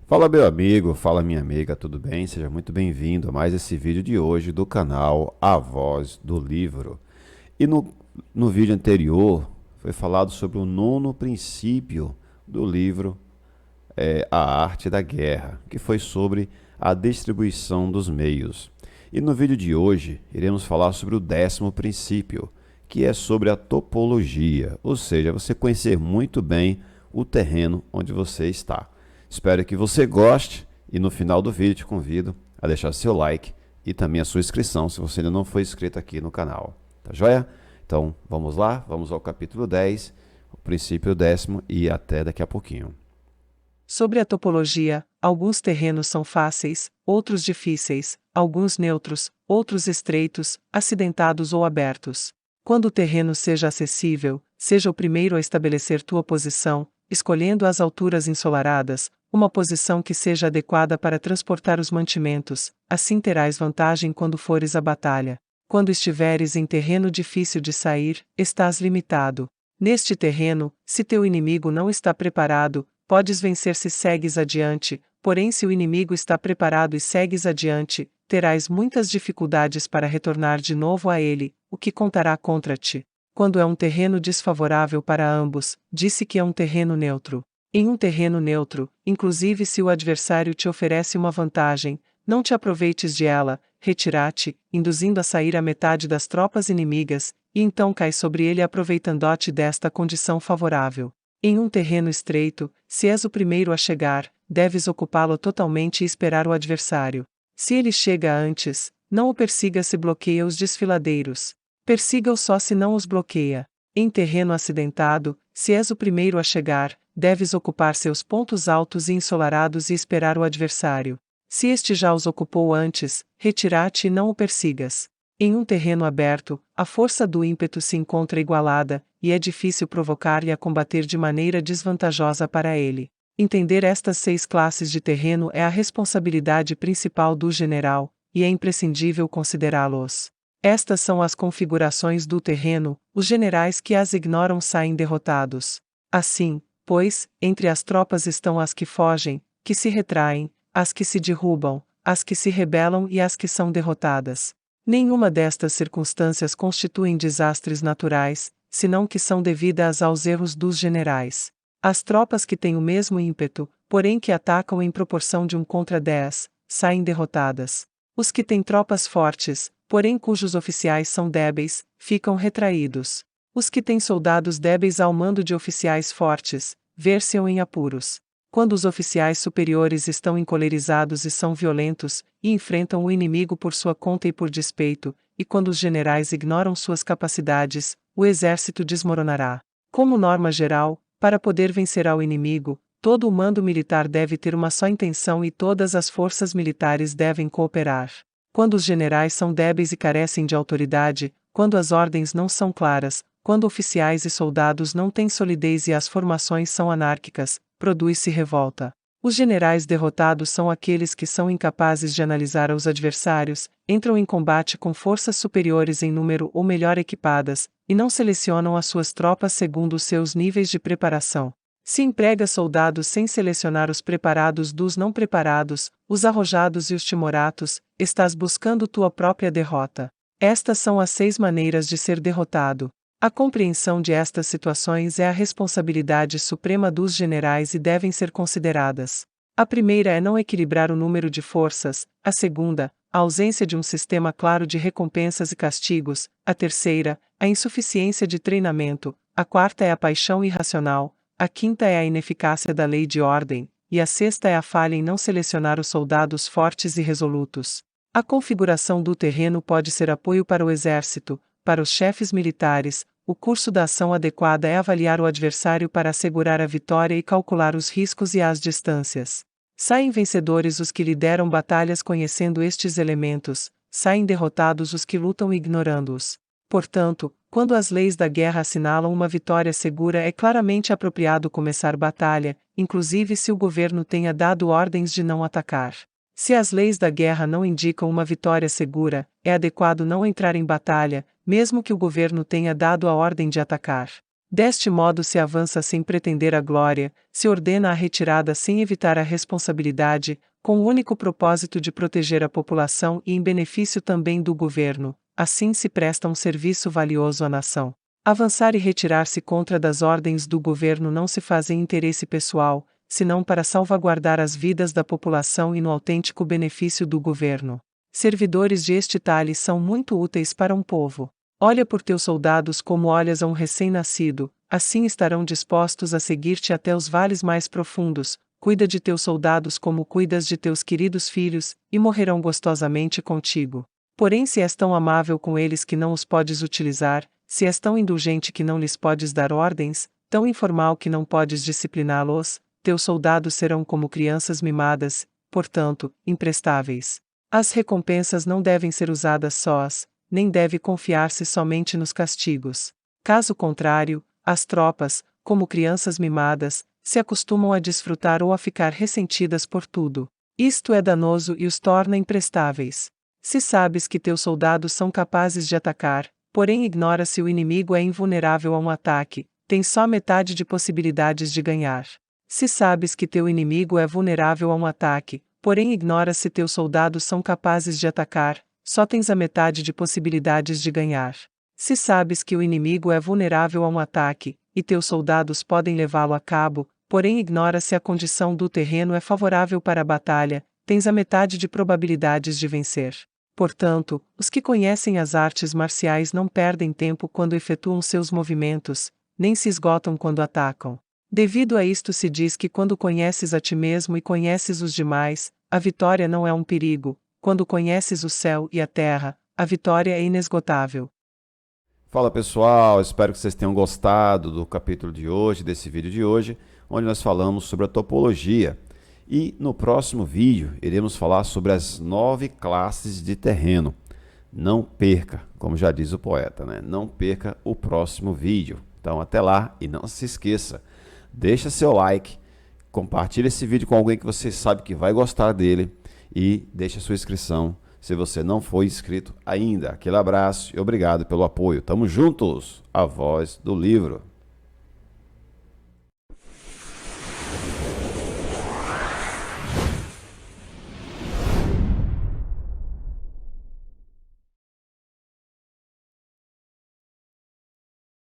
Fala meu amigo, fala minha amiga, tudo bem? Seja muito bem-vindo a mais esse vídeo de hoje do canal A Voz do Livro. E no vídeo anterior foi falado sobre o nono princípio do livro A Arte da Guerra, que foi sobre a distribuição dos meios. E no vídeo de hoje iremos falar sobre o décimo princípio, que é sobre a topologia, ou seja, você conhecer muito bem o terreno onde você está. Espero que você goste e no final do vídeo te convido a deixar seu like e também a sua inscrição se você ainda não foi inscrito aqui no canal. Tá joia? Então vamos lá, vamos ao capítulo 10, o princípio décimo e até daqui a pouquinho. Sobre a topologia, alguns terrenos são fáceis, outros difíceis, alguns neutros, outros estreitos, acidentados ou abertos. Quando o terreno seja acessível, seja o primeiro a estabelecer tua posição, escolhendo as alturas ensolaradas, uma posição que seja adequada para transportar os mantimentos, assim terás vantagem quando fores à batalha. Quando estiveres em terreno difícil de sair, estás limitado. Neste terreno, se teu inimigo não está preparado, podes vencer se segues adiante, porém se o inimigo está preparado e segues adiante, terás muitas dificuldades para retornar de novo a ele, o que contará contra ti. Quando é um terreno desfavorável para ambos, disse que é um terreno neutro. Em um terreno neutro, inclusive se o adversário te oferece uma vantagem, não te aproveites de ela, retira-te, induzindo a sair a metade das tropas inimigas, e então cai sobre ele aproveitando-te desta condição favorável. Em um terreno estreito, se és o primeiro a chegar, deves ocupá-lo totalmente e esperar o adversário. Se ele chega antes, não o persiga se bloqueia os desfiladeiros. Persiga-o só se não os bloqueia. Em terreno acidentado, se és o primeiro a chegar, deves ocupar seus pontos altos e ensolarados e esperar o adversário. Se este já os ocupou antes, retira-te e não o persigas. Em um terreno aberto, a força do ímpeto se encontra igualada, e é difícil provocar-lhe a combater de maneira desvantajosa para ele. Entender estas 6 classes de terreno é a responsabilidade principal do general, e é imprescindível considerá-los. Estas são as configurações do terreno, os generais que as ignoram saem derrotados. Assim, pois, entre as tropas estão as que fogem, que se retraem, as que se derrubam, as que se rebelam e as que são derrotadas. Nenhuma destas circunstâncias constituem desastres naturais, senão que são devidas aos erros dos generais. As tropas que têm o mesmo ímpeto, porém que atacam em proporção de 1 contra 10, saem derrotadas. Os que têm tropas fortes, porém cujos oficiais são débeis, ficam retraídos. Os que têm soldados débeis ao mando de oficiais fortes, ver-se-ão em apuros. Quando os oficiais superiores estão encolerizados e são violentos, e enfrentam o inimigo por sua conta e por despeito, e quando os generais ignoram suas capacidades, o exército desmoronará. Como norma geral, para poder vencer ao inimigo, todo o mando militar deve ter uma só intenção e todas as forças militares devem cooperar. Quando os generais são débeis e carecem de autoridade, quando as ordens não são claras, quando oficiais e soldados não têm solidez e as formações são anárquicas, produz-se revolta. Os generais derrotados são aqueles que são incapazes de analisar os adversários, entram em combate com forças superiores em número ou melhor equipadas, e não selecionam as suas tropas segundo os seus níveis de preparação. Se emprega soldados sem selecionar os preparados dos não preparados, os arrojados e os timoratos, estás buscando tua própria derrota. Estas são as 6 maneiras de ser derrotado. A compreensão de estas situações é a responsabilidade suprema dos generais e devem ser consideradas. A primeira é não equilibrar o número de forças, a segunda, a ausência de um sistema claro de recompensas e castigos, a terceira, a insuficiência de treinamento, a quarta é a paixão irracional, a quinta é a ineficácia da lei de ordem, e a sexta é a falha em não selecionar os soldados fortes e resolutos. A configuração do terreno pode ser apoio para o exército, para os chefes militares. O curso da ação adequada é avaliar o adversário para assegurar a vitória e calcular os riscos e as distâncias. Saem vencedores os que lideram batalhas conhecendo estes elementos, saem derrotados os que lutam ignorando-os. Portanto, quando as leis da guerra assinalam uma vitória segura, é claramente apropriado começar batalha, inclusive se o governo tenha dado ordens de não atacar. Se as leis da guerra não indicam uma vitória segura, é adequado não entrar em batalha, mesmo que o governo tenha dado a ordem de atacar. Deste modo se avança sem pretender a glória, se ordena a retirada sem evitar a responsabilidade, com o único propósito de proteger a população e em benefício também do governo. Assim se presta um serviço valioso à nação. Avançar e retirar-se contra das ordens do governo não se faz em interesse pessoal, senão para salvaguardar as vidas da população e no autêntico benefício do governo. Servidores de este talhe são muito úteis para um povo. Olha por teus soldados como olhas a um recém-nascido, assim estarão dispostos a seguir-te até os vales mais profundos. Cuida de teus soldados como cuidas de teus queridos filhos, e morrerão gostosamente contigo. Porém, se és tão amável com eles que não os podes utilizar, se és tão indulgente que não lhes podes dar ordens, tão informal que não podes discipliná-los, teus soldados serão como crianças mimadas, portanto, imprestáveis. As recompensas não devem ser usadas sós, nem deve confiar-se somente nos castigos. Caso contrário, as tropas, como crianças mimadas, se acostumam a desfrutar ou a ficar ressentidas por tudo. Isto é danoso e os torna imprestáveis. Se sabes que teus soldados são capazes de atacar, porém ignora se o inimigo é invulnerável a um ataque, tens só metade de possibilidades de ganhar. Se sabes que teu inimigo é vulnerável a um ataque, porém ignora se teus soldados são capazes de atacar, só tens a metade de possibilidades de ganhar. Se sabes que o inimigo é vulnerável a um ataque, e teus soldados podem levá-lo a cabo, porém ignora se a condição do terreno é favorável para a batalha, tens a metade de probabilidades de vencer. Portanto, os que conhecem as artes marciais não perdem tempo quando efetuam seus movimentos, nem se esgotam quando atacam. Devido a isto se diz que quando conheces a ti mesmo e conheces os demais, a vitória não é um perigo. Quando conheces o céu e a terra, a vitória é inesgotável. Fala pessoal, espero que vocês tenham gostado do capítulo de hoje, desse vídeo de hoje, onde nós falamos sobre a topologia. E no próximo vídeo iremos falar sobre as 9 classes de terreno. Não perca, como já diz o poeta, né? Não perca o próximo vídeo. Então até lá e não se esqueça, deixa seu like, compartilhe esse vídeo com alguém que você sabe que vai gostar dele e deixa sua inscrição se você não for inscrito ainda. Aquele abraço e obrigado pelo apoio. Tamo juntos, a voz do livro.